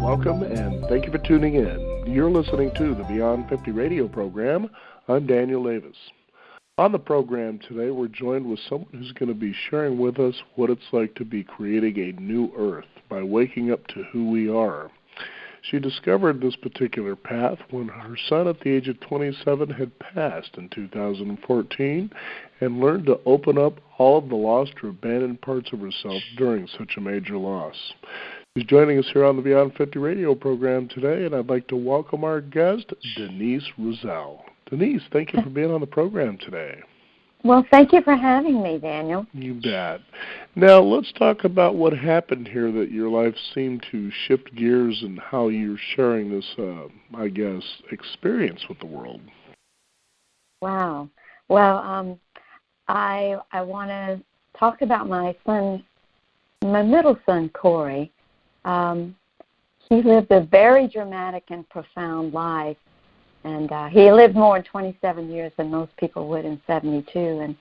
Welcome and thank you for tuning in. You're listening to the Beyond 50 radio program. I'm Daniel Davis. On the program today, we're joined with someone who's going to be sharing with us what it's like to be creating a new earth by waking up to who we are. She discovered this particular path when her son at the age of 27 had passed in 2014 and learned to open up all of the lost or abandoned parts of herself during such a major loss. She's joining us here on the Beyond 50 radio program today, and I'd like to welcome our guest, Denise Roselle. Denise, thank you for being on the program today. Well, thank you for having me, Daniel. You bet. Now, let's talk about what happened here that your life seemed to shift gears and how you're sharing this, experience with the world. Wow. Well, I want to talk about my son, my middle son, Corey. He lived a very dramatic and profound life. And he lived more than 27 years than most people would in 72. And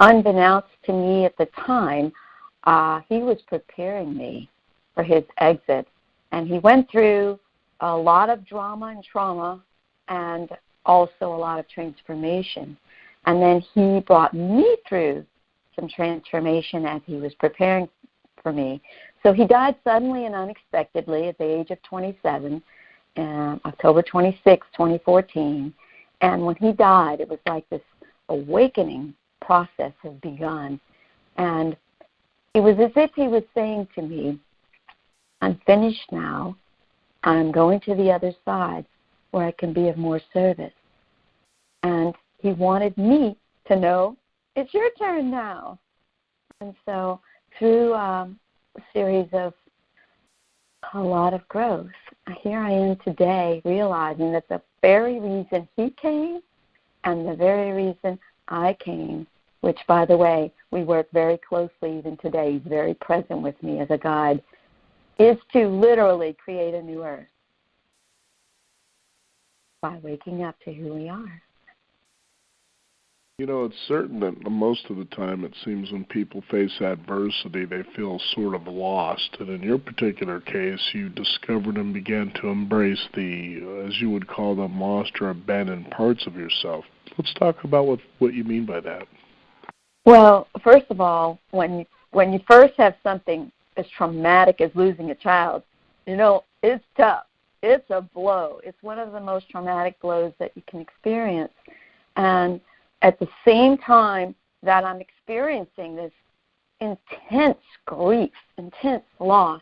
unbeknownst to me at the time, he was preparing me for his exit. And he went through a lot of drama and trauma and also a lot of transformation. And then he brought me through some transformation as he was preparing for me. So he died suddenly and unexpectedly at the age of 27. October 26, 2014, and when he died, it was like this awakening process had begun, and it was as if he was saying to me, I'm finished now, I'm going to the other side where I can be of more service, and he wanted me to know, it's your turn now. And so through a series of a lot of growth, here I am today realizing that the very reason he came and the very reason I came, which, by the way, we work very closely even today, he's very present with me as a guide, is to literally create a new earth by waking up to who we are. You know, it's certain that most of the time it seems when people face adversity, they feel sort of lost. And in your particular case, you discovered and began to embrace the, as you would call them, lost or abandoned parts of yourself. Let's talk about what you mean by that. Well, first of all, when you first have something as traumatic as losing a child, you know, it's tough. It's a blow. It's one of the most traumatic blows that you can experience. And at the same time that I'm experiencing this intense grief, intense loss,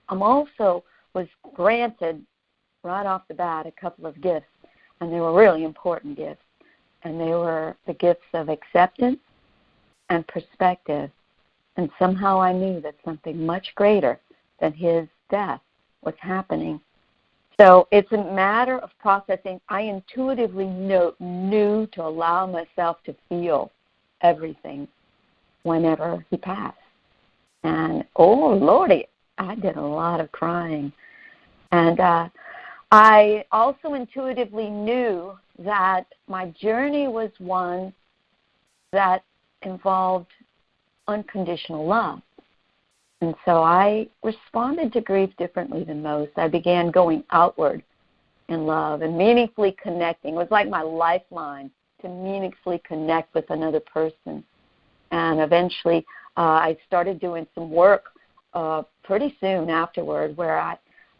I'm also was granted right off the bat a couple of gifts, and they were really important gifts. And they were the gifts of acceptance and perspective. And somehow I knew that something much greater than his death was happening. So it's a matter of processing. I intuitively knew to allow myself to feel everything whenever he passed. And, oh, Lordy, I did a lot of crying. And I also intuitively knew that my journey was one that involved unconditional love. And so I responded to grief differently than most. I began going outward in love and meaningfully connecting. It was like my lifeline to meaningfully connect with another person. And eventually I started doing some work pretty soon afterward where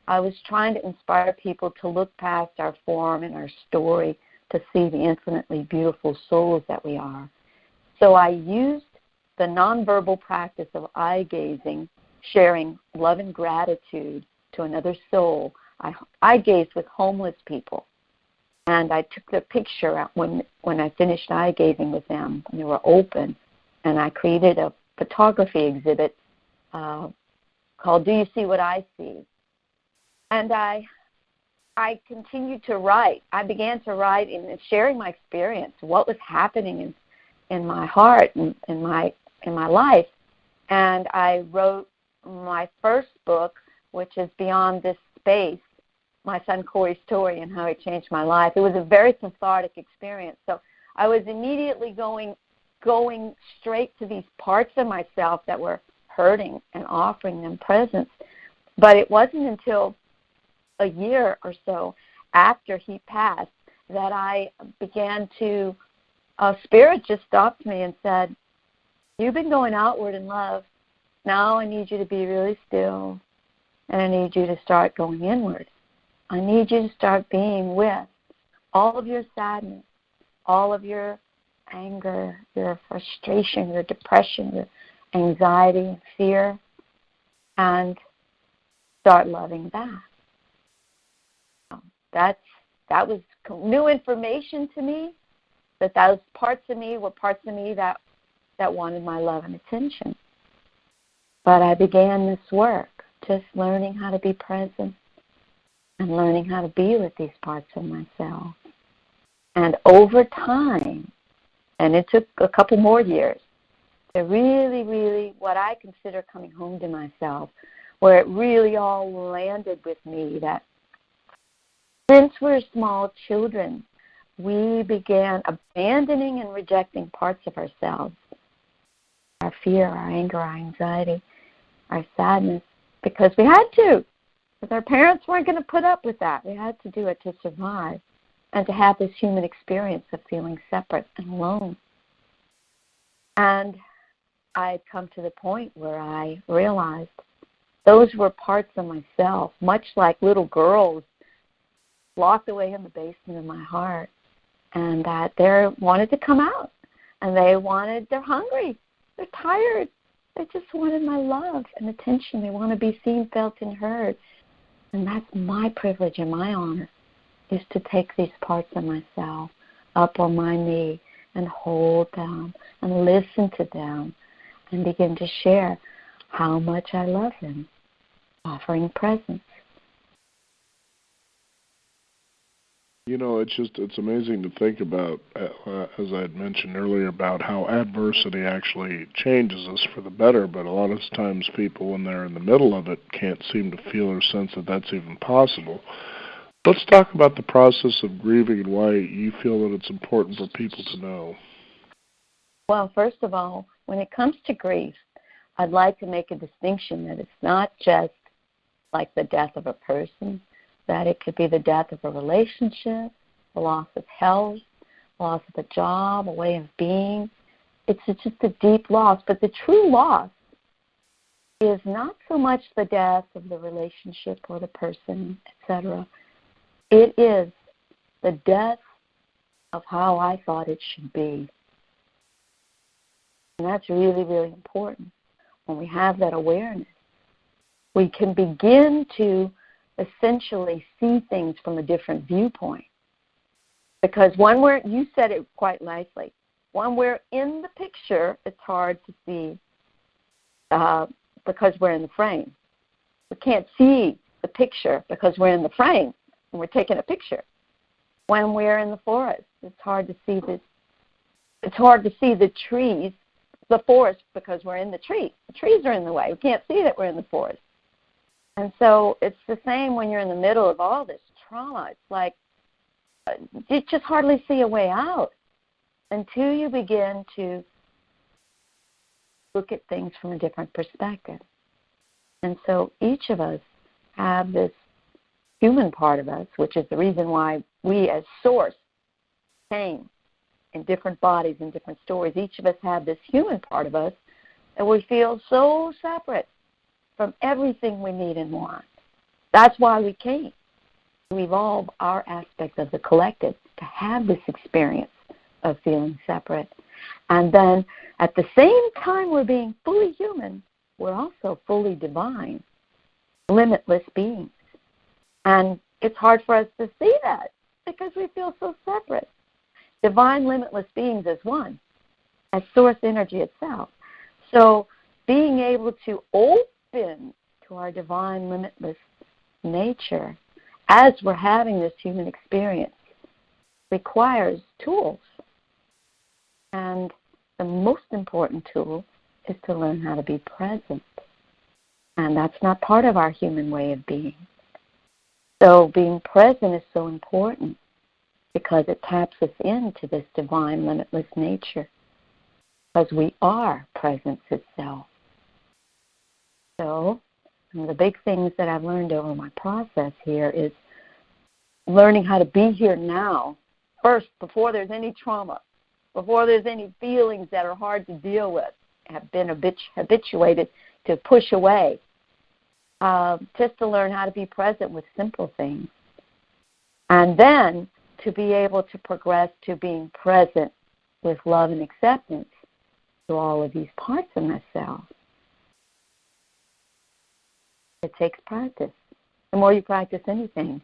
I was trying to inspire people to look past our form and our story to see the infinitely beautiful souls that we are. So I used the nonverbal practice of eye gazing, sharing love and gratitude to another soul. I gazed with homeless people, and I took their picture when I finished eye gazing with them, and they were open, and I created a photography exhibit called Do You See What I See? And I continued to write. I began to write and sharing my experience, what was happening in my heart and in my life. And I wrote my first book, which is Beyond This Space, my son Corey's story and how it changed my life. It was a very cathartic experience. So I was immediately going straight to these parts of myself that were hurting and offering them presence. But it wasn't until a year or so after he passed that I began to, Spirit just stopped me and said, you've been going outward in love. Now I need you to be really still, and I need you to start going inward. I need you to start being with all of your sadness, all of your anger, your frustration, your depression, your anxiety, fear, and start loving that. That was new information to me, that those parts of me were parts of me that wanted my love and attention. But I began this work, just learning how to be present and learning how to be with these parts of myself. And over time, and it took a couple more years, to really, really, what I consider coming home to myself, where it really all landed with me that since we're small children, we began abandoning and rejecting parts of ourselves, our fear, our anger, our anxiety, our sadness, because we had to. Because our parents weren't going to put up with that. We had to do it to survive and to have this human experience of feeling separate and alone. And I had come to the point where I realized those were parts of myself, much like little girls locked away in the basement of my heart, and that they wanted to come out, and they're hungry, they're tired, they just wanted my love and attention. They want to be seen, felt, and heard. And that's my privilege and my honor, is to take these parts of myself up on my knee and hold them and listen to them and begin to share how much I love them, offering presence. You know, it's amazing to think about, as I had mentioned earlier, about how adversity actually changes us for the better, but a lot of times people, when they're in the middle of it, can't seem to feel or sense that that's even possible. Let's talk about the process of grieving and why you feel that it's important for people to know. Well, first of all, when it comes to grief, I'd like to make a distinction that it's not just like the death of a person, that it could be the death of a relationship, the loss of health, loss of a job, a way of being. It's just a deep loss. But the true loss is not so much the death of the relationship or the person, etc. It is the death of how I thought it should be. And that's really, really important. When we have that awareness, we can begin to essentially see things from a different viewpoint. Because you said it quite nicely, when we're in the picture, it's hard to see because we're in the frame. We can't see the picture because we're in the frame and we're taking a picture. When we're in the forest, it's hard to see the trees, the forest, because we're in the tree. The trees are in the way. We can't see that we're in the forest. And so it's the same when you're in the middle of all this trauma. It's like you just hardly see a way out until you begin to look at things from a different perspective. And so each of us have this human part of us, which is the reason why we as Source came in different bodies and different stories. Each of us have this human part of us that we feel so separate from everything we need and want. That's why we came, to evolve our aspect of the collective, to have this experience of feeling separate. And then at the same time we're being fully human, we're also fully divine, limitless beings. And it's hard for us to see that because we feel so separate. Divine, limitless beings as one, as source energy itself. So being able to open to our divine, limitless nature as we're having this human experience requires tools. And the most important tool is to learn how to be present. And that's not part of our human way of being. So being present is so important because it taps us into this divine, limitless nature, because we are presence itself. So Some of the big things that I've learned over my process here is learning how to be here now, first, before there's any trauma, before there's any feelings that are hard to deal with, have been habituated to push away, just to learn how to be present with simple things. And then to be able to progress to being present with love and acceptance to all of these parts of myself. It takes practice. The more you practice anything,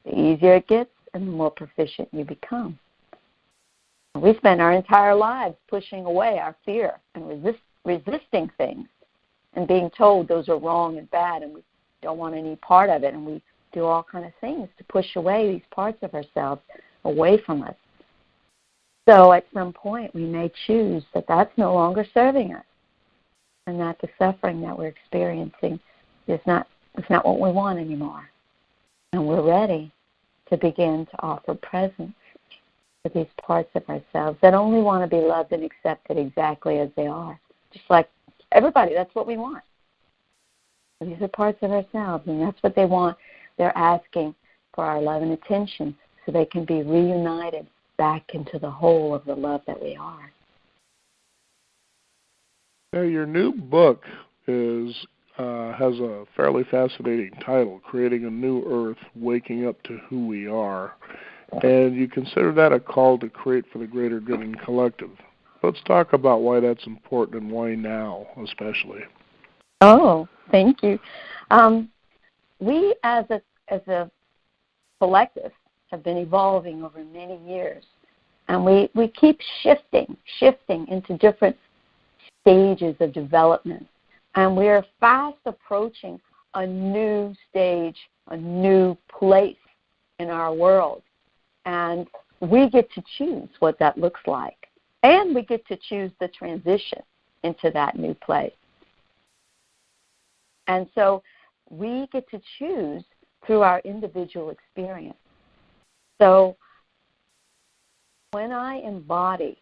the easier it gets and the more proficient you become. We spend our entire lives pushing away our fear and resisting things and being told those are wrong and bad and we don't want any part of it, and we do all kinds of things to push away these parts of ourselves away from us. So at some point we may choose that that's no longer serving us and that the suffering that we're experiencing is not what we want anymore. And we're ready to begin to offer presence to these parts of ourselves that only want to be loved and accepted exactly as they are. Just like everybody, that's what we want. These are parts of ourselves, and that's what they want. They're asking for our love and attention so they can be reunited back into the whole of the love that we are. Now, your new book has a fairly fascinating title, Creating a New Earth, Waking Up to Who We Are. And you consider that a call to create for the greater good and collective. Let's talk about why that's important and why now, especially. Oh, thank you. We as a collective have been evolving over many years, and we keep shifting into different stages of development, and we're fast approaching a new stage, a new place in our world, and we get to choose what that looks like, and we get to choose the transition into that new place. And so we get to choose through our individual experience. So when I embody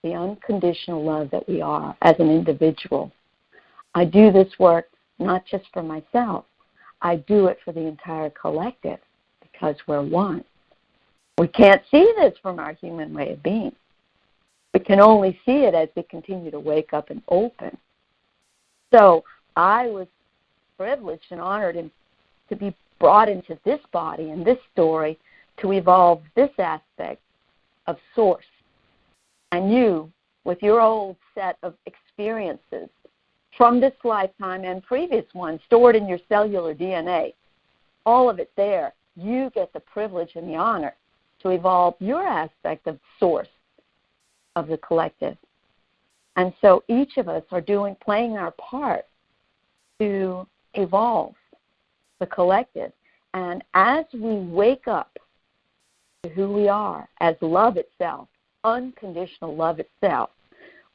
the unconditional love that we are as an individual, I do this work not just for myself. I do it for the entire collective because we're one. We can't see this from our human way of being. We can only see it as we continue to wake up and open. So I was privileged and honored to be brought into this body and this story to evolve this aspect of source. And you, with your old set of experiences from this lifetime and previous ones stored in your cellular DNA, all of it there, you get the privilege and the honor to evolve your aspect of source of the collective. And so each of us are playing our part to evolve the collective. And as we wake up to who we are as love itself, unconditional love itself,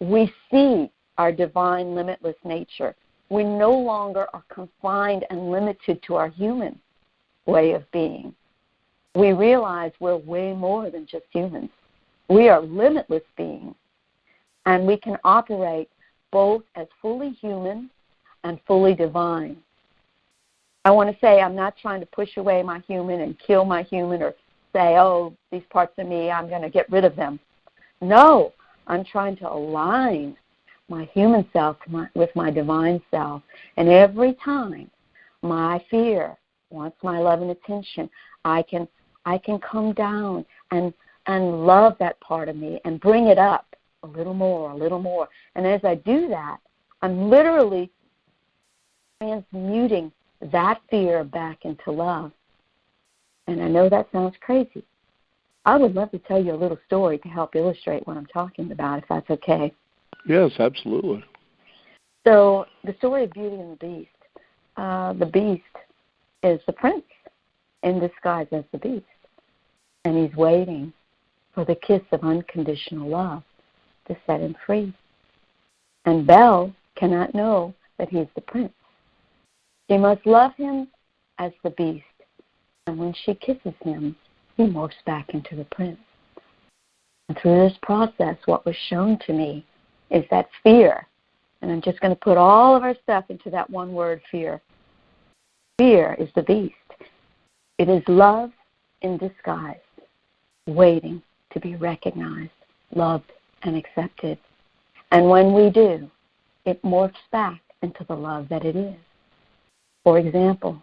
we see our divine limitless nature. We no longer are confined and limited to our human way of being. We realize we're way more than just humans. We are limitless beings, and we can operate both as fully human and fully divine. I want to say I'm not trying to push away my human and kill my human or say, oh, these parts of me, I'm going to get rid of them. No, I'm trying to align my human self with my divine self. And every time my fear wants my love and attention, I can come down and love that part of me and bring it up a little more, a little more. And as I do that, I'm literally transmuting that fear back into love. And I know that sounds crazy. I would love to tell you a little story to help illustrate what I'm talking about, if that's okay. Yes, absolutely. So the story of Beauty and the Beast. The Beast is the prince in disguise as the Beast. And he's waiting for the kiss of unconditional love to set him free. And Belle cannot know that he's the prince. She must love him as the Beast. And when she kisses him, he morphs back into the prince. And through this process, what was shown to me is that fear, and I'm just going to put all of our stuff into that one word, fear. Fear is the beast. It is love in disguise, waiting to be recognized, loved, and accepted. And when we do, it morphs back into the love that it is. For example,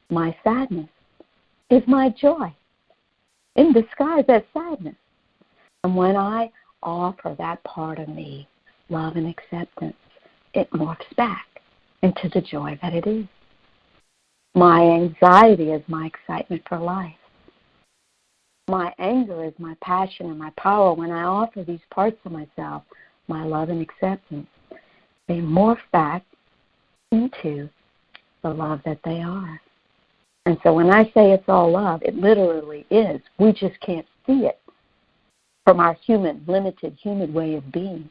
my sadness is my joy in disguise as sadness. And when I offer that part of me love and acceptance, it morphs back into the joy that it is. My anxiety is my excitement for life. My anger is my passion and my power. When I offer these parts of myself, my love and acceptance, they morph back into the love that they are. And so when I say it's all love, it literally is. We just can't see it from our limited human way of being.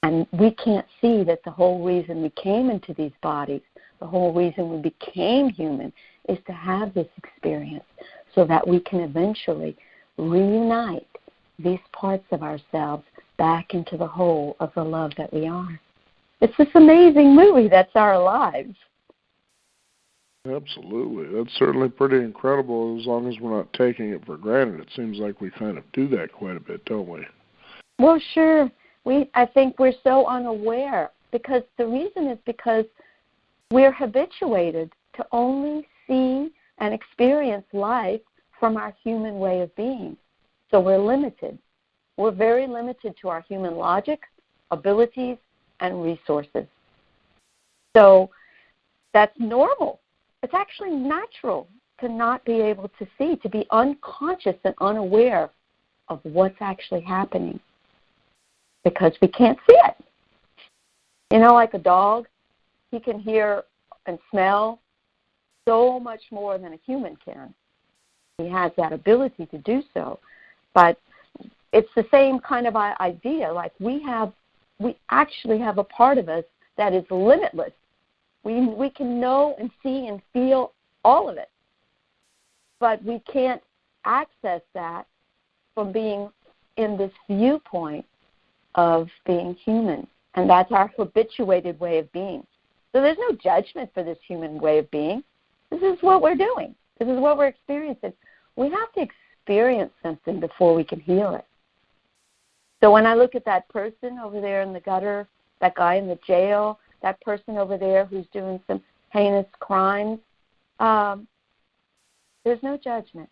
And we can't see that the whole reason we came into these bodies, the whole reason we became human, is to have this experience so that we can eventually reunite these parts of ourselves back into the whole of the love that we are. It's this amazing movie that's our lives. Absolutely. That's certainly pretty incredible as long as we're not taking it for granted. It seems like we kind of do that quite a bit, don't we? Well, sure. I think we're so unaware because the reason is because we're habituated to only see and experience life from our human way of being. So we're limited. We're very limited to our human logic, abilities, and resources. So that's normal. It's actually natural to not be able to see, to be unconscious and unaware of what's actually happening because we can't see it. You know, like a dog, he can hear and smell so much more than a human can. He has that ability to do so. But it's the same kind of idea. Like we actually have a part of us that is limitless. We can know and see and feel all of it. But we can't access that from being in this viewpoint of being human. And that's our habituated way of being. So there's no judgment for this human way of being. This is what we're doing. This is what we're experiencing. We have to experience something before we can heal it. So when I look at that person over there in the gutter, that guy in the jail, that person over there who's doing some heinous crimes, there's no judgment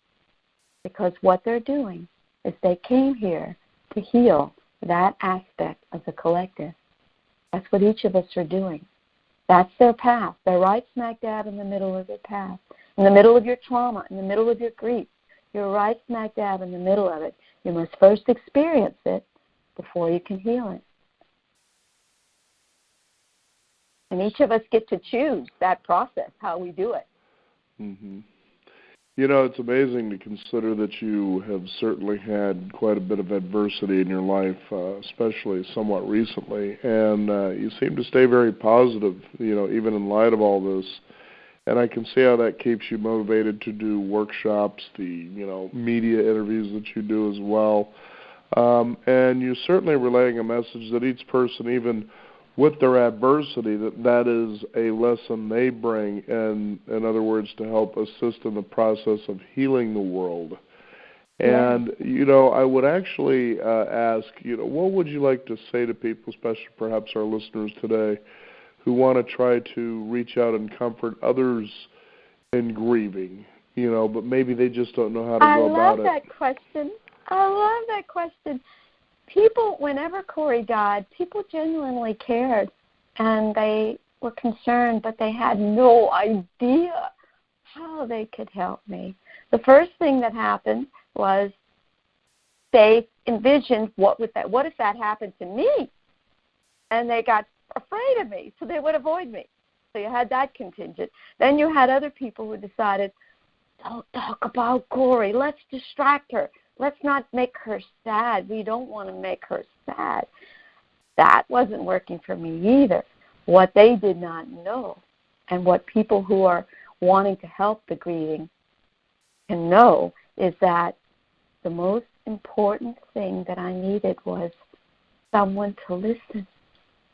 because what they're doing is they came here to heal that aspect of the collective. That's what each of us are doing. That's their path. They're right smack dab in the middle of their path, in the middle of your trauma, in the middle of your grief. You're right smack dab in the middle of it. You must first experience it before you can heal it. And each of us get to choose that process, how we do it. Mm-hmm. You know, it's amazing to consider that you have certainly had quite a bit of adversity in your life, especially somewhat recently, and you seem to stay very positive, you know, even in light of all this. And I can see how that keeps you motivated to do workshops, the, you know, media interviews that you do as well. And you're certainly relaying a message that each person, even with their adversity, that is a lesson they bring, and in other words, to help assist in the process of healing the world. And, you know, I would actually ask, you know, what would you like to say to people, especially perhaps our listeners today, who want to try to reach out and comfort others in grieving, you know, but maybe they just don't know how to go about it? I love that question. People, whenever Corey died, people genuinely cared, and they were concerned, but they had no idea how they could help me. The first thing that happened was they envisioned what if that happened to me, and they got afraid of me, so they would avoid me. So you had that contingent. Then you had other people who decided, don't talk about Corey, let's distract her. Let's not make her sad. We don't want to make her sad. That wasn't working for me either. What they did not know, and what people who are wanting to help the grieving can know, is that the most important thing that I needed was someone to listen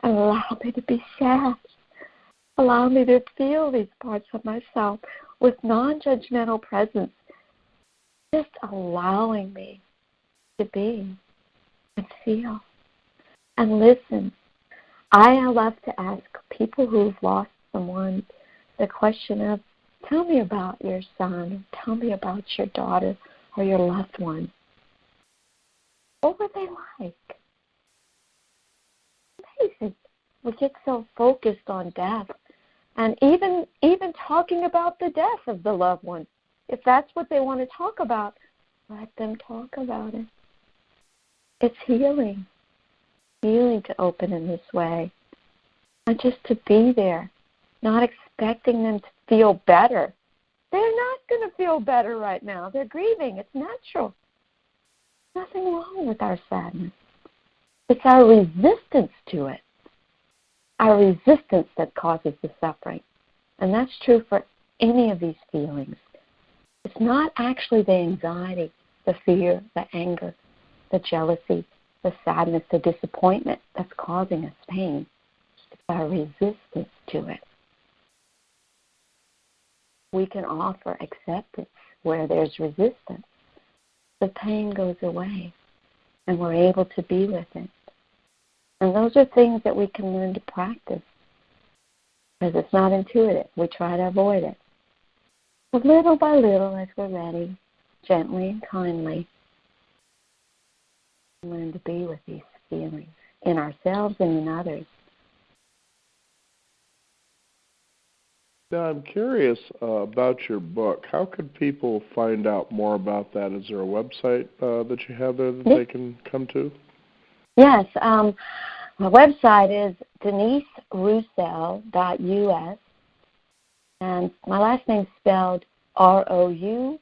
and allow me to be sad. Allow me to feel these parts of myself with non-judgmental presence. Just allowing me to be and feel and listen. I love to ask people who've lost someone the question of, tell me about your son, tell me about your daughter or your loved one. What were they like? Amazing. We get so focused on death. And even talking about the death of the loved one. If that's what they want to talk about, let them talk about it. It's healing. Healing to open in this way. And just to be there. Not expecting them to feel better. They're not going to feel better right now. They're grieving. It's natural. Nothing wrong with our sadness. It's our resistance to it. Our resistance that causes the suffering. And that's true for any of these feelings. It's not actually the anxiety, the fear, the anger, the jealousy, the sadness, the disappointment that's causing us pain. It's our resistance to it. We can offer acceptance where there's resistance. The pain goes away, and we're able to be with it. And those are things that we can learn to practice, because it's not intuitive. We try to avoid it. But little by little, as we're ready, gently and kindly, learn to be with these feelings in ourselves and in others. Now, I'm curious about your book. How could people find out more about that? Is there a website that you have there that they can come to? Yes. My website is deniseroussel.us, and my last name's spelled Roussel,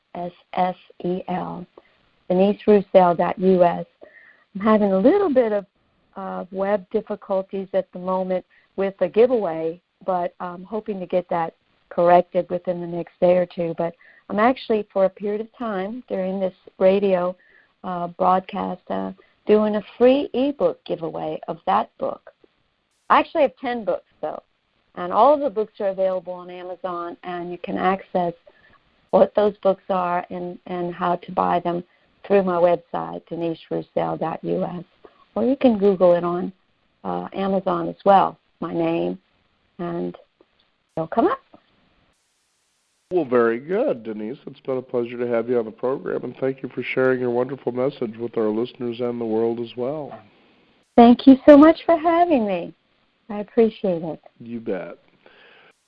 deniseroussel.us. I'm having a little bit of web difficulties at the moment with a giveaway, but I'm hoping to get that corrected within the next day or two. But I'm actually, for a period of time during this radio broadcast, doing a free ebook giveaway of that book. I actually have 10 books, though, and all of the books are available on Amazon, and you can access what those books are and how to buy them through my website, deniseroussel.us, or you can Google it on Amazon as well, my name, and it'll come up. Well, very good, Denise. It's been a pleasure to have you on the program, and thank you for sharing your wonderful message with our listeners and the world as well. Thank you so much for having me. I appreciate it. You bet.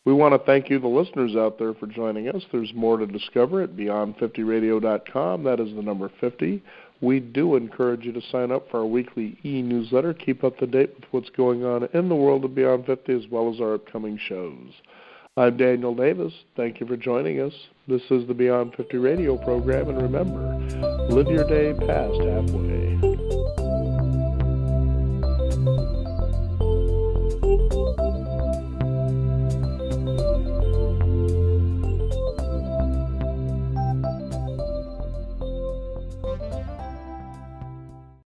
We want to thank you, the listeners out there, for joining us. There's more to discover at beyond50radio.com. That is the number 50. We do encourage you to sign up for our weekly e-newsletter. Keep up to date with what's going on in the world of Beyond 50 as well as our upcoming shows. I'm Daniel Davis. Thank you for joining us. This is the Beyond 50 radio program, and remember, live your day past halfway.